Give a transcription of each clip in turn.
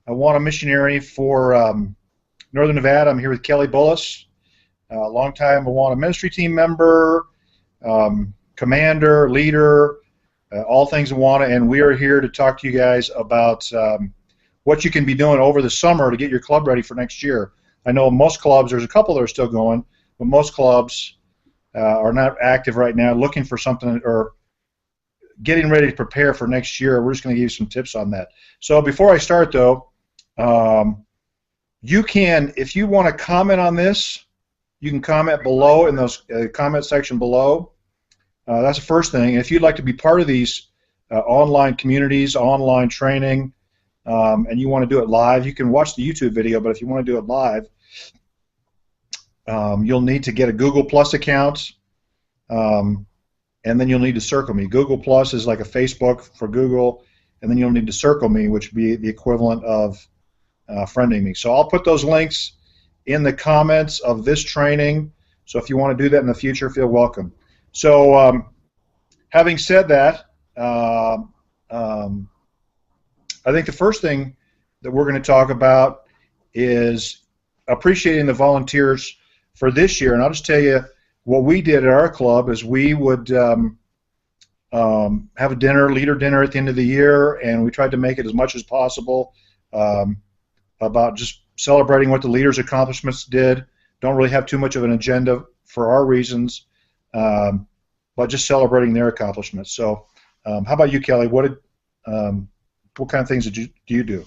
Awana missionary for Northern Nevada. I'm here with Kelly Bullis, longtime Awana ministry team member, commander, leader, all things Awana, and we are here to talk to you guys about what you can be doing over the summer to get your club ready for next year. I know most clubs, there's a couple that are still going, but most clubs are not active right now, looking for something or getting ready to prepare for next year. We're just going to give you some tips on that. So before I start, though, you can, if you want to comment on this, you can comment below in those comment section below. That's the first thing. If you'd like to be part of these online communities, online training, and you want to do it live, you can watch the YouTube video, but if you want to do it live, you'll need to get a Google Plus account, and then you'll need to circle me. Google Plus is like a Facebook for Google, and then you'll need to circle me, which would be the equivalent of friending me. So I'll put those links in the comments of this training, so if you want to do that in the future, feel welcome. So having said that, I think the first thing that we're going to talk about is appreciating the volunteers for this year. And I'll just tell you what we did at our club is we would have a dinner, leader dinner at the end of the year, and we tried to make it as much as possible about just celebrating what the leaders' accomplishments did. Don't really have too much of an agenda for our reasons, but just celebrating their accomplishments. So how about you, Kelly? What kind of things do you do?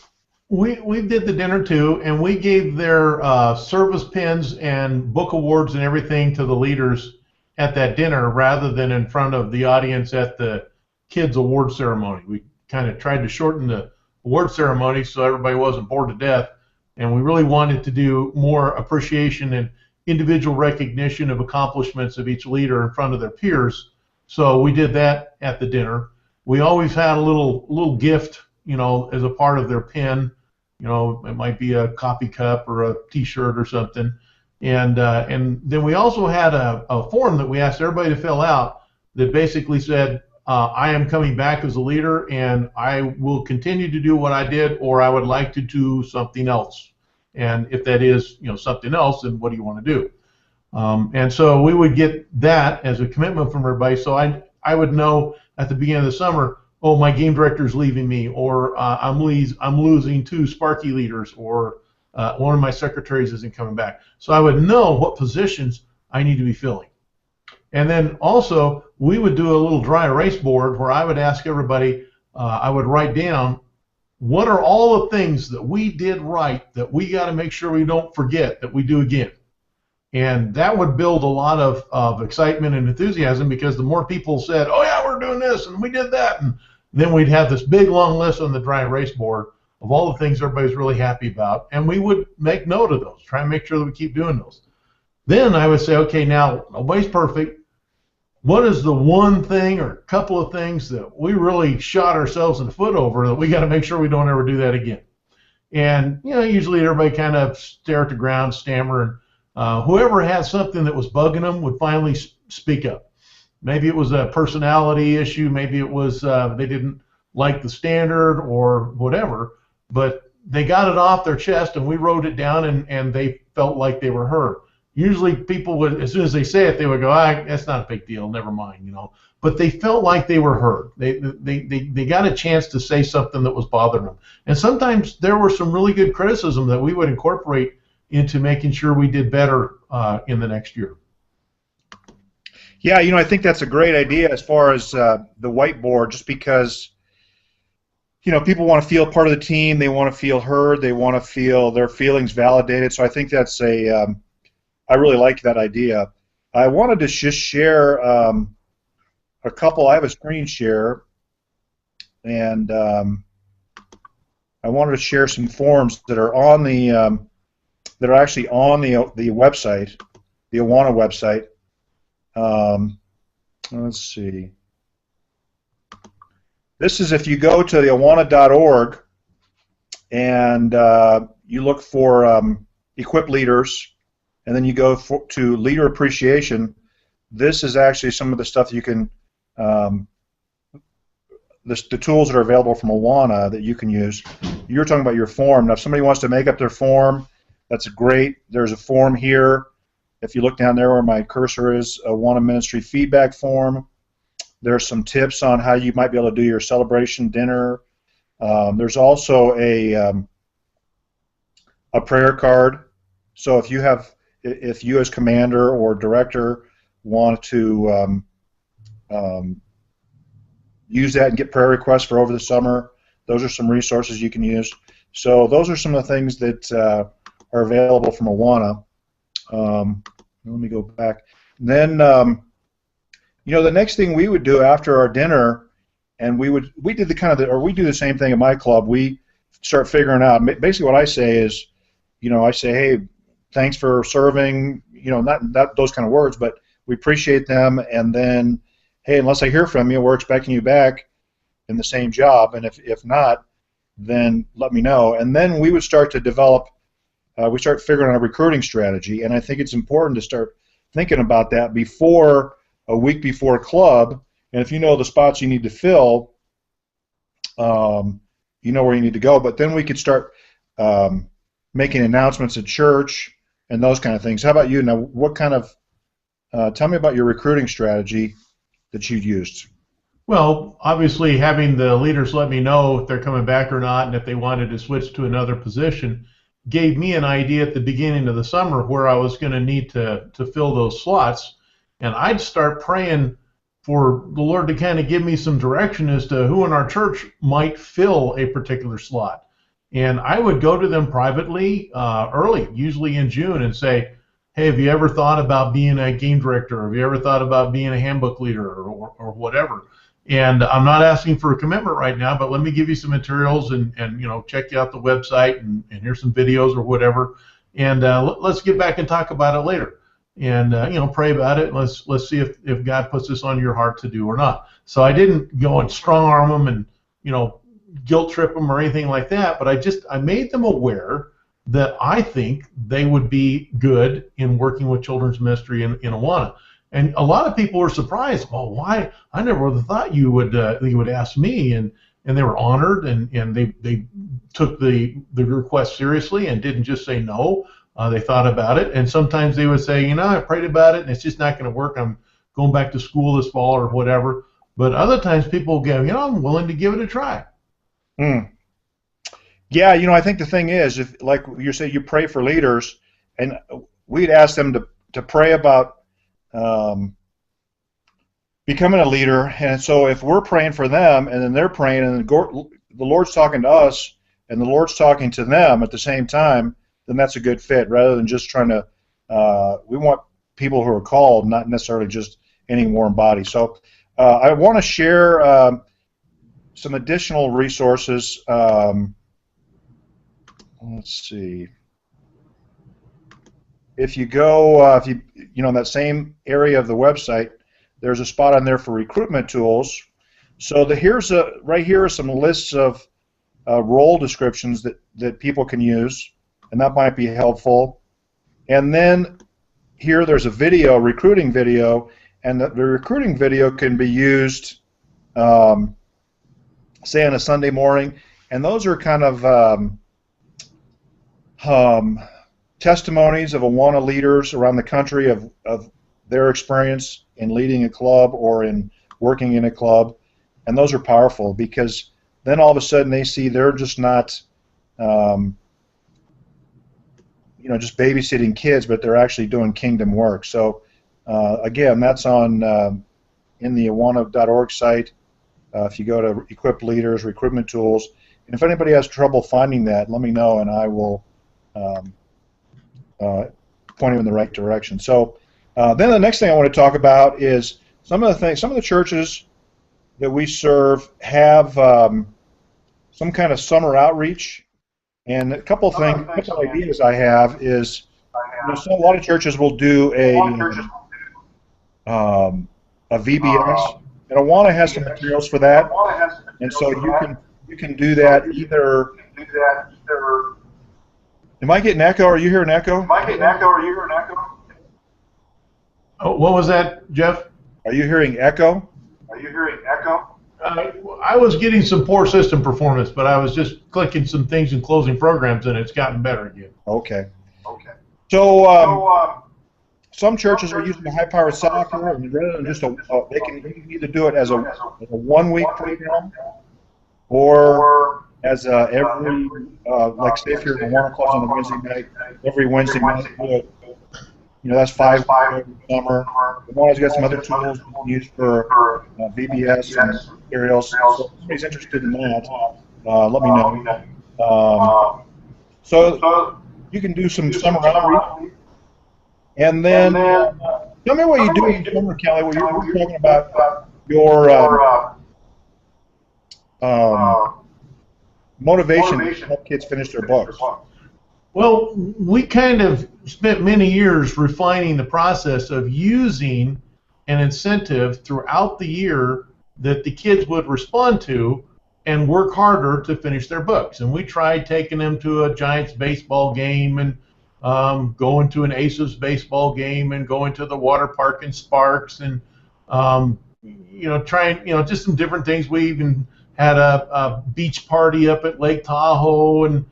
We did the dinner too, and we gave their service pins and book awards and everything to the leaders at that dinner rather than in front of the audience at the kids' award ceremony. We kind of tried to shorten the award ceremony so everybody wasn't bored to death, and we really wanted to do more appreciation and individual recognition of accomplishments of each leader in front of their peers. So we did that at the dinner. We always had a little gift, you know, as a part of their pin. You know, it might be a coffee cup or a T-shirt or something. And then we also had a form that we asked everybody to fill out that basically said, I am coming back as a leader, and I will continue to do what I did, or I would like to do something else. And if that is, you know, something else, then what do you want to do? And so we would get that as a commitment from everybody. So I would know at the beginning of the summer, oh, my game director's leaving me, or I'm losing 2 Sparky leaders, or one of my secretaries isn't coming back. So I would know what positions I need to be filling. And then also, we would do a little dry erase board where I would ask everybody, I would write down, what are all the things that we did right that we got to make sure we don't forget that we do again? And that would build a lot of excitement and enthusiasm, because the more people said, oh yeah, we're doing this and we did that, and then we'd have this big long list on the dry erase board of all the things everybody's really happy about, and we would make note of those, try and make sure that we keep doing those. Then I would say, okay, now nobody's perfect. What is the one thing or couple of things that we really shot ourselves in the foot over that we got to make sure we don't ever do that again? And you know, usually everybody kind of stare at the ground, stammer, and whoever had something that was bugging them would finally speak up. Maybe it was a personality issue, maybe it was they didn't like the standard or whatever, but they got it off their chest and we wrote it down, and they felt like they were heard. Usually people would, as soon as they say it, they would go, that's not a big deal, never mind, you know. But they felt like they were heard. They got a chance to say something that was bothering them. And sometimes there were some really good criticism that we would incorporate into making sure we did better in the next year. Yeah, you know, I think that's a great idea as far as the whiteboard, just because, you know, people want to feel part of the team, they want to feel heard, they want to feel their feelings validated. So I think that's I really like that idea. I wanted to just share a couple. I have a screen share, and I wanted to share some forms that are on the that are actually on the website, the Awana website. Let's see. This is if you go to the awana.org and you look for equip leaders, and then you go to leader appreciation. This is actually some of the stuff you can the tools that are available from Awana that you can use. You're talking about your form. Now, if somebody wants to make up their form, that's great. There's a form here. If you look down there where my cursor is, Awana Ministry feedback form. There's some tips on how you might be able to do your celebration dinner. There's also a prayer card. So if you as commander or director want to use that and get prayer requests for over the summer, those are some resources you can use. So those are some of the things that are available from Awana. Let me go back. Then, the next thing we would do after our dinner, and we do the same thing at my club. We start figuring out. Basically, what I say is, I say, hey, thanks for serving. Not those kind of words, but we appreciate them. And then, hey, unless I hear from you, we're expecting you back in the same job. And if not, then let me know. And then we would start to develop. We start figuring out a recruiting strategy, and I think it's important to start thinking about that a week before club. And if you know the spots you need to fill, you know where you need to go. But then we could start making announcements at church and those kind of things. How about you? Now, what kind of tell me about your recruiting strategy that you used. Well, obviously having the leaders let me know if they're coming back or not, and if they wanted to switch to another position, gave me an idea at the beginning of the summer where I was going to need to fill those slots. And I'd start praying for the Lord to kind of give me some direction as to who in our church might fill a particular slot. And I would go to them privately early, usually in June, and say, hey, have you ever thought about being a game director? Have you ever thought about being a handbook leader or whatever? And I'm not asking for a commitment right now, but let me give you some materials and check out the website and here's some videos or whatever. And let's get back and talk about it later. And pray about it. Let's see if God puts this on your heart to do or not. So I didn't go and strong arm them and guilt trip them or anything like that. But I made them aware that I think they would be good in working with children's ministry in Awana. And a lot of people were surprised. Oh, why? I never would have thought you would ask me. And they were honored, and they took the request seriously and didn't just say no. They thought about it, and sometimes they would say, I prayed about it, and it's just not going to work. I'm going back to school this fall or whatever. But other times people go, I'm willing to give it a try. Yeah, I think the thing is, if like you say, you pray for leaders, and we'd ask them to pray about becoming a leader. And so if we're praying for them, and then they're praying, and the Lord's talking to us, and the Lord's talking to them at the same time, then that's a good fit, rather than just trying to, we want people who are called, not necessarily just any warm body. So I want to share some additional resources. Let's see. If you go, in that same area of the website, there's a spot on there for recruitment tools. So right here are some lists of role descriptions that people can use, and that might be helpful. And then here there's a recruiting video, and the recruiting video can be used, say, on a Sunday morning, and those are kind of testimonies of Awana leaders around the country of their experience in leading a club or in working in a club, and those are powerful, because then all of a sudden they see they're just not just babysitting kids, but they're actually doing kingdom work. So again, that's on in the awana.org site. If you go to Equip Leaders, Recruitment Tools, and if anybody has trouble finding that, let me know, and I will point you in the right direction. So then the next thing I want to talk about is some of the churches that we serve have some kind of summer outreach, and a couple ideas I have is, a lot of churches will do a VBS, and Awana has some materials for that, and so you can do that either. Am I getting echo? Are you hearing echo? Oh, what was that, Jeff? Are you hearing echo? I was getting some poor system performance, but I was just clicking some things and closing programs, and it's gotten better again. Okay. So some churches are using a high-powered software, and rather than just they can either do it as a 1-week program or as every like say if you're in Awana clubs on a Wednesday night, every Wednesday night do it. That's 5 weeks over the summer. Awana's got some other tools you can use for VBS and materials. So if somebody's interested in that, let me know. So you can do some summer outreach. And then tell me what you do in summer, Kelly. What you're talking about your motivation to help kids finish their books. Well, we kind of spent many years refining the process of using an incentive throughout the year that the kids would respond to and work harder to finish their books. And we tried taking them to a Giants baseball game and going to an Aces baseball game and going to the water park in Sparks and trying just some different things. We even had a beach party up at Lake Tahoe, and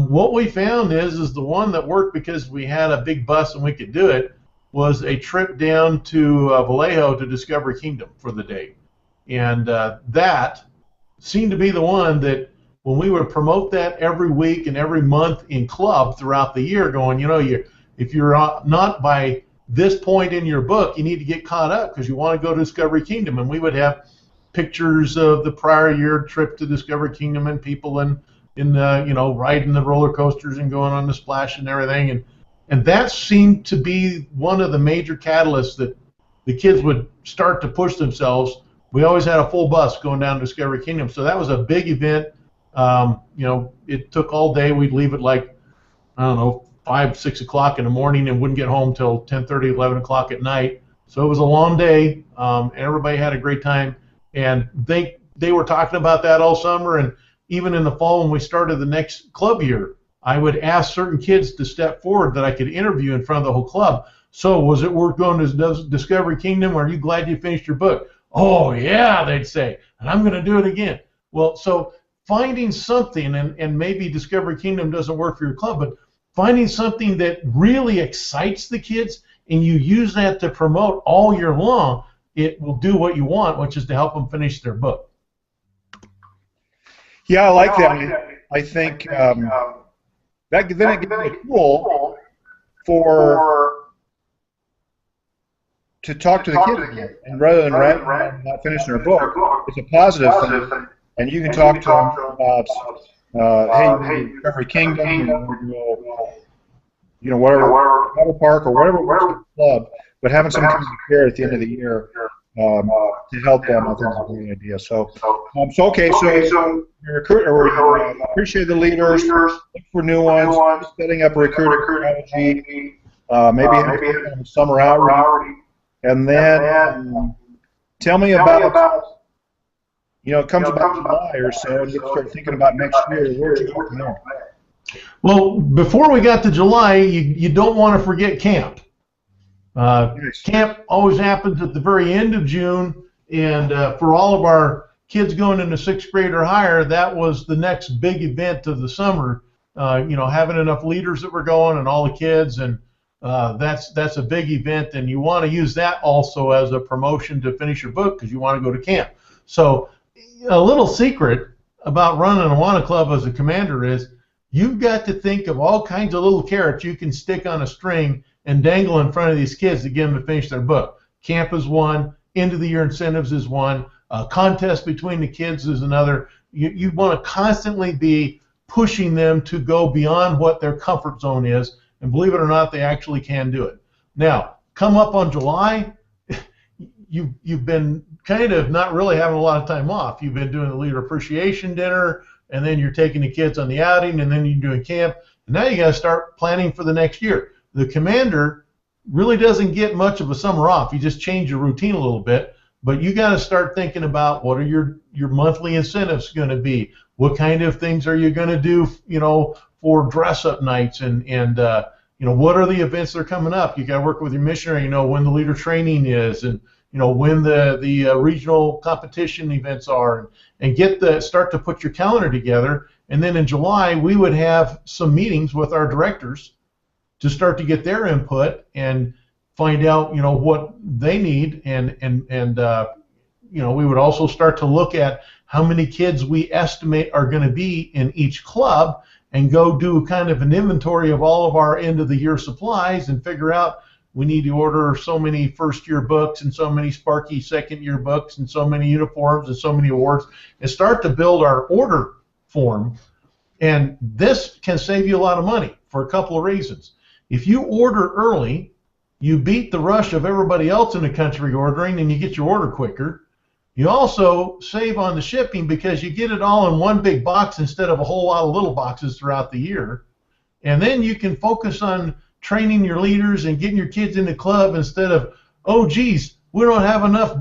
what we found is the one that worked because we had a big bus and we could do it was a trip down to Vallejo to Discovery Kingdom for the day, and that seemed to be the one that when we would promote that every week and every month in club throughout the year, going, if you're not by this point in your book, you need to get caught up because you want to go to Discovery Kingdom. And we would have pictures of the prior year trip to Discovery Kingdom and people in riding the roller coasters and going on the splash and everything. And that seemed to be one of the major catalysts that the kids would start to push themselves. We always had a full bus going down to Discovery Kingdom, so that was a big event. It took all day. We'd leave at 5, 6 o'clock in the morning and wouldn't get home till 10:30, 11 o'clock at night. So it was a long day. Everybody had a great time, and they were talking about that all summer. And even in the fall when we started the next club year, I would ask certain kids to step forward that I could interview in front of the whole club. So was it worth going to Discovery Kingdom? Are you glad you finished your book? Oh, yeah, they'd say, and I'm going to do it again. Well, so finding something, and maybe Discovery Kingdom doesn't work for your club, but finding something that really excites the kids and you use that to promote all year long, it will do what you want, which is to help them finish their book. Yeah, I like that. I think that then it gives a tool to talk to the kids, and rather than not finishing their book, it's a positive thing, and you can talk to them about, hey, Discovery Kingdom, whatever, water park or whatever works for the club, but having some kind of care at the end of the year to help them, I think is a great idea. So you recruit, or you appreciate the leaders, look for new ones, setting up a recruiting strategy, maybe have a summer outreach. And then tell me about, it comes about July or so, and you start thinking about next year. Where'd you go from there? Well, before we got to July, you don't want to forget camp. Nice. Camp always happens at the very end of June, and for all of our kids going into 6th grade or higher, that was the next big event of the summer. Having enough leaders that were going and all the kids, and that's a big event, and you want to use that also as a promotion to finish your book because you want to go to camp. So a little secret about running a Awana club as a commander is you've got to think of all kinds of little carrots you can stick on a string and dangle in front of these kids to get them to finish their book. Camp is one, end of the year incentives is one, contest between the kids is another. You want to constantly be pushing them to go beyond what their comfort zone is. And believe it or not, they actually can do it. Now, come up on July, you've been kind of not really having a lot of time off. You've been doing the leader appreciation dinner, and then you're taking the kids on the outing, and then you're doing camp. And now you got to start planning for the next year. The commander really doesn't get much of a summer off. You just change your routine a little bit, but you got to start thinking about what are your monthly incentives going to be? What kind of things are you going to do, for dress-up nights, and what are the events that are coming up? You got to work with your missionary, when the leader training is, and when the regional competition events are, and start to put your calendar together. And then in July, we would have some meetings with our directors to start to get their input and find out, what they need, and we would also start to look at how many kids we estimate are going to be in each club, and go do kind of an inventory of all of our end of the year supplies and figure out we need to order so many first year books and so many Sparky second year books and so many uniforms and so many awards, and start to build our order form. And this can save you a lot of money for a couple of reasons. If you order early, you beat the rush of everybody else in the country ordering, and you get your order quicker. You also save on the shipping because you get it all in one big box instead of a whole lot of little boxes throughout the year. And then you can focus on training your leaders and getting your kids in the club instead of, oh, geez, we don't have enough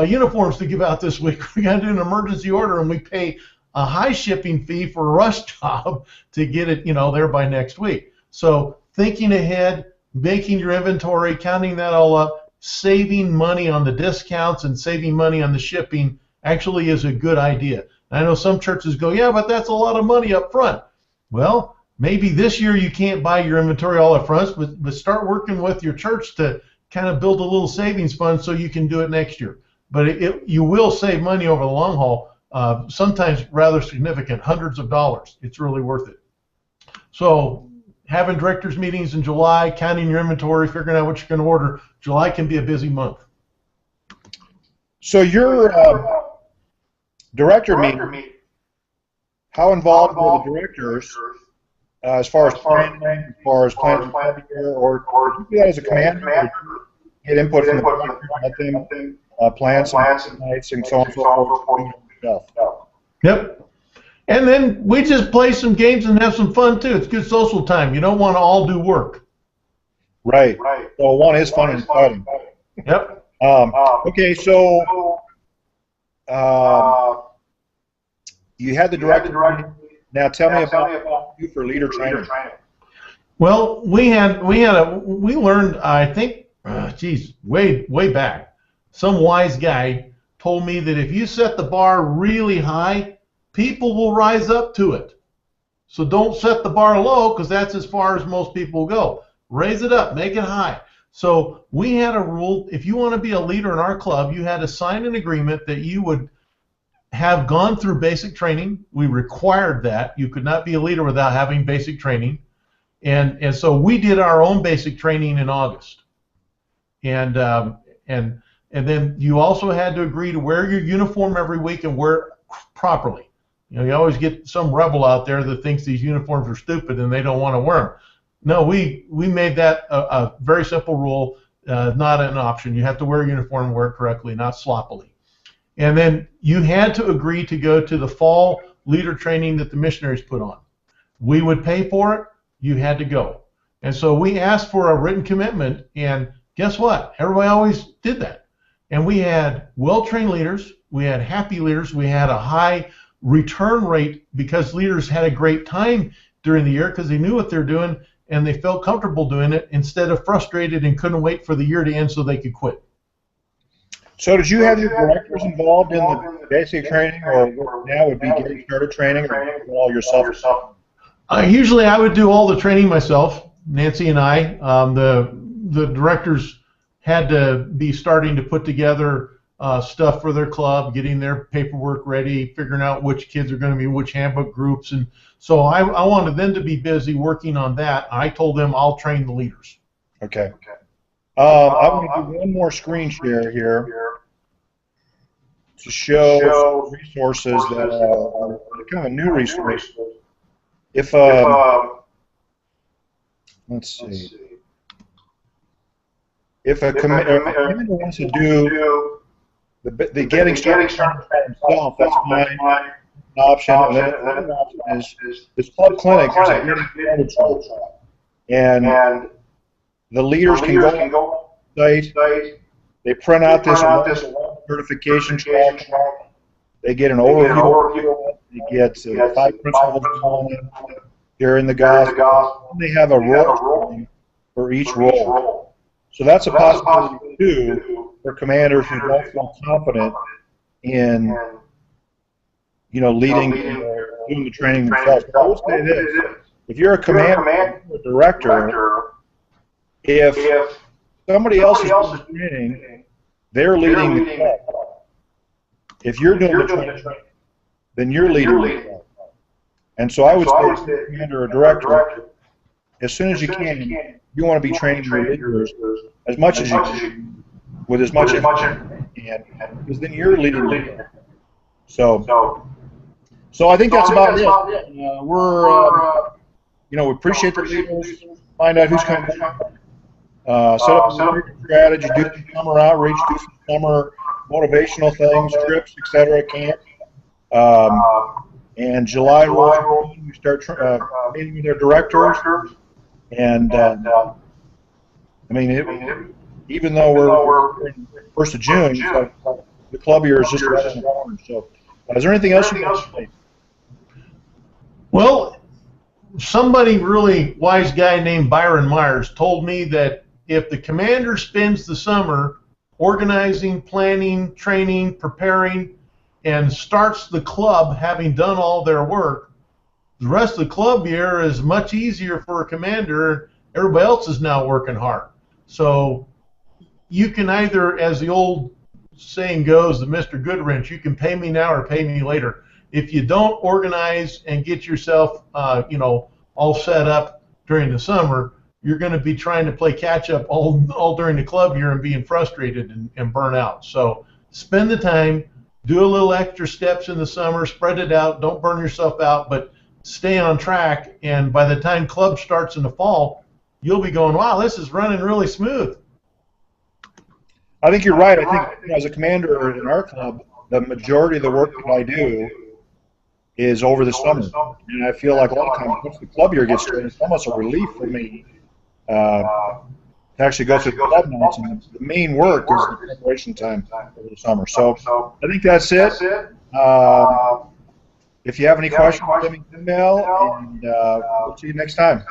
uniforms to give out this week. We got to do an emergency order, and we pay a high shipping fee for a rush job to get it, there by next week. So thinking ahead, making your inventory, counting that all up, saving money on the discounts and saving money on the shipping actually is a good idea. I know some churches go, yeah, but that's a lot of money up front. Well, maybe this year you can't buy your inventory all up front, but start working with your church to kind of build a little savings fund so you can do it next year. But you will save money over the long haul, sometimes rather significant, hundreds of dollars. It's really worth it. So having directors meetings in July, counting your inventory, figuring out what you're going to order. July can be a busy month. So your director meeting, how involved were the directors as far as planning, as far as planning, or did you do that as a commander, or get input from the directors, let them plan some nights and so on and so forth? Yep. And then we just play some games and have some fun too. It's good social time. You don't want to all do work. Right. So one is fun and exciting. Yep. Okay, so you had the director. Now tell me about you for leader training. Well, we learned, I think, way back. Some wise guy told me that if you set the bar really high, people will rise up to it. So don't set the bar low, because that's as far as most people will go. Raise it up, make it high. So we had a rule, if you want to be a leader in our club, you had to sign an agreement that you would have gone through basic training. We required that. You could not be a leader without having basic training. And so we did our own basic training in August. And then you also had to agree to wear your uniform every week and wear it properly. You always get some rebel out there that thinks these uniforms are stupid and they don't want to wear them. No, we made that a very simple rule, not an option. You have to wear a uniform and wear it correctly, not sloppily. And then you had to agree to go to the fall leader training that the missionaries put on. We would pay for it. You had to go. And so we asked for a written commitment, and guess what? Everybody always did that. And we had well-trained leaders. We had happy leaders. We had a high return rate because leaders had a great time during the year because they knew what they're doing and they felt comfortable doing it instead of frustrated and couldn't wait for the year to end so they could quit. So did you have your directors involved in the basic training, or now would be getting started training, or all yourself? Usually I would do all the training myself, Nancy and I. The directors had to be starting to put together stuff for their club, getting their paperwork ready, figuring out which kids are going to be which handbook groups, and so I wanted them to be busy working on that. I told them I'll train the leaders. Okay. I want to do one more screen share here to show resources that are kind of new resources. If let's see, if a commander wants to do the getting started himself, that's fine. An option. And then another option is this club clinic. There's a getting started track, and the leaders can go on the site. They print out this certification track. They get an overview. They get 5 principles on it during the gospel. And they have a role for each role. So that's a possibility too. for commanders who don't feel confident in, leading, doing the training themselves. But I will say this: if you're a commander, or a director, if somebody else is doing the training, they're leading the club. If you're doing the training, then you're leading the club. And so I would say, as a commander or director, as soon as you can, you want to be training your leaders as much as you can, with as much as you can, because then you're leading the club. So I think that's about it. We appreciate the leaders, find out who's coming. Set up a strategy, do some summer outreach, do some summer motivational things, trips, etc. Camp. And July rolls around, we start meeting with their directors. And even though we're in the 1st of June, so the club year is just around the corner. So, is there anything else you want to say? Well, somebody really wise guy named Byron Myers told me that if the commander spends the summer organizing, planning, training, preparing, and starts the club having done all their work, the rest of the club year is much easier for a commander. Everybody else is now working hard. So you can either, as the old saying goes, the Mr. Goodwrench, you can pay me now or pay me later. If you don't organize and get yourself, all set up during the summer, you're going to be trying to play catch up all during the club year and being frustrated and burn out. So spend the time, do a little extra steps in the summer, spread it out, don't burn yourself out, but stay on track. And by the time club starts in the fall, you'll be going, wow, this is running really smooth. I think you're right. I think as a commander in our club, the majority of the work that I do is over the summer. And I feel like a lot of times once the club year gets started, it's almost a relief for me to actually go through the club nights. And the main work is the preparation time over the summer. So I think that's it. If you have any questions, send me an email, and we'll see you next time.